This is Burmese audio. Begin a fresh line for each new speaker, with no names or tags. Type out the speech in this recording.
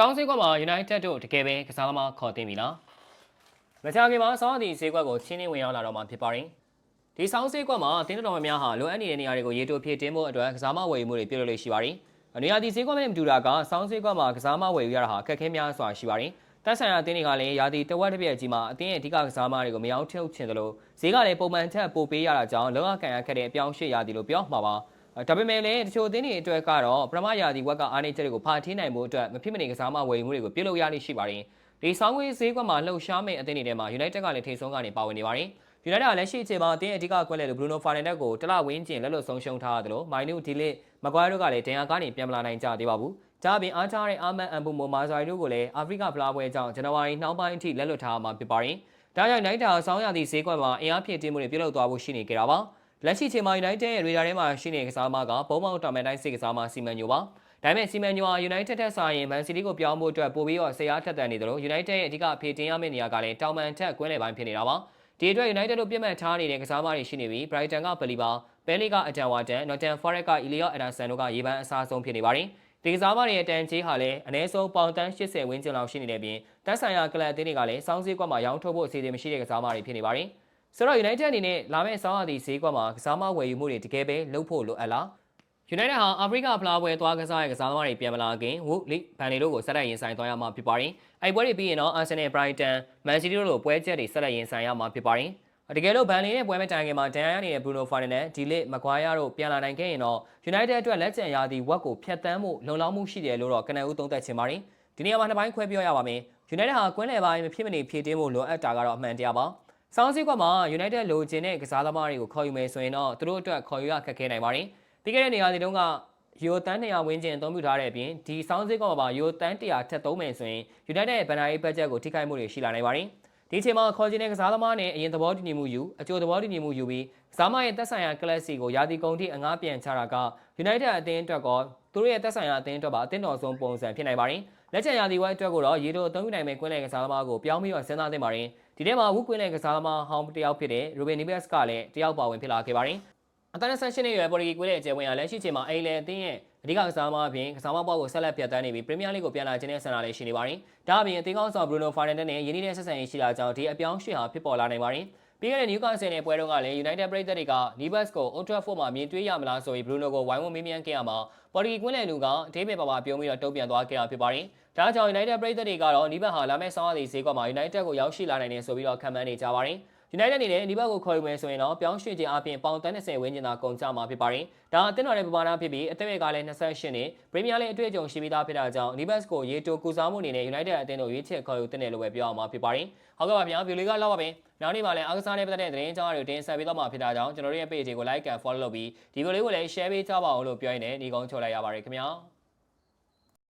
စောင်းစည်းကွက်မှာ United တို့တကယ်ပဲကစားသမားခေါ်တင်ပြီလားမကြာခင်မှာစောင်းသည့်စည်းကွက်ကိုချင်းနှင်းဝင်ရောက်လာတော့မှဖြစ်ပါတယ်ဒီစောင်းစည်းကွက်မှာအသင်းတော်များဟာလိုအပ်နေတဲ့နေရာတွေကိုရေတိုဖြည့်တင်းဖို့အတွက်ကစားမဝယ်ယူမှုတွေပြုလုပ်လို့ရှိပါတယ်အနေရာဒီစည်းကွက်နဲ့မတူတာကစောင်းစည်းကွက်မှာကစားမဝယ်ယူရတာဟာအခက်အခဲများစွာရှိပါတယ်တက်ဆိုင်ရာအသင်းတွေကလည်းရာသီတဝက်တစ်ပြည့်ကြီးမှာအသင်းရဲ့အဓိကကစားမတွေကိုမရောက်ထုတ်ချင်တယ်လို့ဈေးကလည်းပုံမှန်ထက်ပိုပေးရတာကြောင့်လောကကန်ရခက်တဲ့အပြောင်းရွှေ့ရာသီလို့ပြောမှာပါဒါပေမဲ့လည်းတချို့အသင်းတွေအတွက်ကတော့ပထမရာသီဝက်ကအားနည်းချက်တွေကိုဖာထိနိုင်မှုအတွက်မဖြစ်မနေကစားမဝယ်ယူမှုတွေကိုပြုလုပ်ရလိမ့်ရှိပါတယ်ဒီဆောင်းဝေးဈေးကွက်မှာလှုပ်ရှားမဲ့အသင်းတွေထဲမှာ United ကလည်းထိပ်ဆုံးကနေပါဝင်နေပါတယ် United ကလက်ရှိအချိန်မှာအသင်းအဓိကကွက်လက်လို့ Bruno Fernandes ကိုတလဝင်းကျင်လက်လွတ်ဆုံးရှုံးထားရတယ်လို့ Mainu Dilit Maguire တို့ကလည်းဒဏ်ရာကနေပြန်မလာနိုင်ကြသေးပါဘူးဒါအပြင်အားထားတဲ့အာမန်အမ်ဘူမိုမာဇိုင်တို့ကိုလည်းအာဖရိကဖလားပွဲကြောင့်ဇန်နဝါရီနှောင်းပိုင်းအထိလက်လွတ်ထားမှာဖြစ်ပါတယ်ဒါကြောင့် United ဆောင်းရာသီဈေးကွက်မှာအင်အားဖြည့်တင်းမှုတွေပြုလုပ်သွားဖို့ရှိနေကြတာပါလက်ရှိချိန်မှာ United ရဲ့ radar ထဲမှာရှိနေတဲ့ကစားသမားကဘုံပေါင်းတော်မဲ့တိုင်းစစ်ကစားသမားစီမန်ညိုပါဒါပေမဲ့စီမန်ညိုဟာ United ထက်စာရင် Man City ကိုပြောင်းဖို့အတွက်ပို့ပြီးတော့ဆရာထက်သန်နေတယ်လို့ United ရဲ့အဓိကဖြည့်တင်းရမယ့်နေရာကလည်းတောင်ပန်ထက်ကွင်းလယ်ပိုင်းဖြစ်နေတာပါဒီအတွက် United တို့ပြတ်မှတ်ထားနေတဲ့ကစားသမားတွေရှိနေပြီး Brighton က Belibal, Burnley က Adam Wharton, Nottingham Forest က Elliot Anderson တို့ကရေပန်းအစားဆုံးဖြစ်နေပါတယ်ဒီကစားသမားတွေရဲ့တန်ကြေးဟာလည်းအနည်းဆုံးပေါင်တန်း80ဝန်းကျင်လောက်ရှိနေတဲ့ပြင်တက်ဆိုင်ရာကလပ်အသင်းတွေကလည်းစောင်းစည်းကွက်မှာရောင်းထုတ်ဖို့အစီအစဉ်မရှိတဲ့ကစားသမားတွေဖြစ်နေပါတယ်ဆိုတော့ United အနေနဲ့လာမယ့်ဆောင်းရာသီဈေးကွက်မှာကစားသမားဝယ်ယူမှုတွေတကယ်ပဲလုပ်ဖို့လိုအပ်လား United ဟာအာဖရိကဖလားပွဲသွားကစားတဲ့ကစားသမားတွေပြန်မလာခင် Wood League ဘန်လီတို့ကိုဆက်လက်ရင်ဆိုင်သွားရမှာဖြစ်ပါတယ်အဲ့ပွဲတွေပြီးရင်တော့ Arsenal, Brighton, Man City တို့လိုပွဲချက်တွေဆက်လက်ရင်ဆိုင်ရမှာဖြစ်ပါတယ်တကယ်လို့ဘန်လီနဲ့ပွဲမတိုင်ခင်မှာဒဏ်ရာရနေတဲ့ Bruno Fernandes, Dilit, Maguire တို့ပြန်လာနိုင်ခဲ့ရင်တော့ United အတွက်လက်ကျန်ရာသီဝက်ကိုဖျက်ဆီးမှုလုံလောက်မှုရှိတယ်လို့တော့ကနဦးသုံးသပ်ချင်ပါတယ်ဒီနေရာမှာနှစ်ပိုင်းခွဲပြောရပါမယ် United ဟာကွင်းလယ်ပိုင်းမဖြစ်မနေဖြည့်တင်းဖို့လိုအပ်တာကတော့အမှန်တရားပါစောင်းစည်းကွက်မှာ United လိုချင်တဲ့ကစားသမားတွေကိုခေါ်ယူမယ်ဆိုရင်တော့သူတို့အတွက်ခေါ်ယူရခက်ခဲနိုင်ပါတယ်ပြီးခဲ့တဲ့နေရာတွေတုန်းကယူတန်း200ဝန်းကျင်အသုံးပြုထားတဲ့အပြင်ဒီစောင်းစည်းကွက်မှာယူတန်း100ထက်သုံးမယ်ဆိုရင် United ရဲ့ဘဏ္ဍာရေးဘတ်ဂျက်ကိုထိခိုက်မှုတွေရှိလာနိုင်ပါတယ်ဒီအချိန်မှာခေါ်ချင်တဲ့ကစားသမားနဲ့အရင်သဘောတူညီမှုယူအကျိုးသဘောတူညီမှုယူပြီးကစားမရဲ့တက်ဆိုင်ရာကလပ်စီကိုရာသီကုန်ထိအငှားပြန်ချတာက United အသင်းအတွက်ကောသူတို့ရဲ့တက်ဆိုင်ရာအသင်းအတွက်ပါအသင်းတော်ဆုံးပုံစံဖြစ်နိုင်ပါတယ်လက်ကျန်ရာသီဝက်အတွက်ကိုတော့ရေတိုအသုံးပြုနိုင်မဲ့ကွင်းလယ်ကစားသမားကိုပြောင်းပြီးတော့စဉ်းစားသင့်ပါတယ်ဒီထဲမှာဝုကွင်းလယ်ကစားသမားဟောင်းတစ်ယောက်ဖြစ်တဲ့ Ruben Neves ကလည်းတစ်ယောက်ပါဝင်ဖြစ်လာခဲ့ပါတယ်အသက်28နှစ်အရွယ်ပေါ်တူဂီကွင်းလယ်အကျယ်ဝင်ရလက်ရှိချိန်မှာအိမ်လယ်အသင်းရဲ့အဓိကကစားသမားအပြင်ကစားသမားဘဝကိုဆက်လက်ပြတ်သန်းနေပြီး Premier League ကိုပြန်လာခြင်းနဲ့ဆန္ဒလည်းရှိနေပါတယ်ဒါအပြင်အသင်းကောင်းဆောင် Bruno Fernandes နဲ့ယင်းနေတဲ့ဆက်ဆံရေးရှိလာကြောင်းဒီအပြောင်းရွှေ့ဟာဖြစ်ပေါ်လာနိုင်ပါတယ်ပြီးခဲ့တဲ့ Newcastle နဲ့ပွဲတုန်းကလည်း United ပရိသတ်တွေက Neves ကို Old Trafford မှာမြင်တွေ့ရမလားဆိုပြီး Bruno ကိုဝိုင်းဝန်းမေးမြန်းခဲ့ရမှာပေါ်တူဂီကွင်းလယ်လူကအသေးပေပါပြုံးပြီးတော့တုံ့ပြန်သွားခဲ့တာဖြစ်ပါတယ်ဒါကြောင့် United ပရိသတ်တွေကတော့ Neves ဟာလာမယ့်ဆောင်းရာသီဈေးကွက်မှာ United ကိုရောက်ရှိလာနိုင်တယ်ဆိုပြီးတော့ခန့်မှန်းနေကြပါတယ်United အနေနဲ့ Neves ကိုခေါ်ယူမယ်ဆိုရင်တော့ပြောင်းရွှေ့ခြင်းအပြင်ပေါင်တန်း30ဝန်းကျင်သာကုန်ကျမှာဖြစ်ပါတယ်။ဒါအသင်းတော်ရဲ့ပမာဏဖြစ်ပြီးအသင်းတွေကလည်း28နှစ် Premier League အတွေ့အကြုံရှိပြီးသားဖြစ်တာကြောင့် Neves ကိုရေတိုကူစားမှုအနေနဲ့ United အသင်းတို့ရွေးချယ်ခေါ်ယူတင်တယ်လို့ပဲပြောရမှာဖြစ်ပါတယ်။ဟုတ်ကဲ့ပါဗျာဗီဒီယိုလေးကလောက်ပါပဲ။နောက်နေ့မှာလည်းအားကစားနဲ့ပတ်သက်တဲ့သတင်းအကြောင်းအရာတွေတင်ဆက်ပေးသွားမှာဖြစ်တာကြောင့်ကျွန်တော်တို့ရဲ့ page ကို like and follow လုပ်ပြီးဒီဗီဒီယိုလေးကိုလည်း share ပေးကြပါအောင်လို့ပြောရင်းနဲ့ဒီကုန်းချုပ်လိုက်ရပါတယ်ခင်ဗျာ။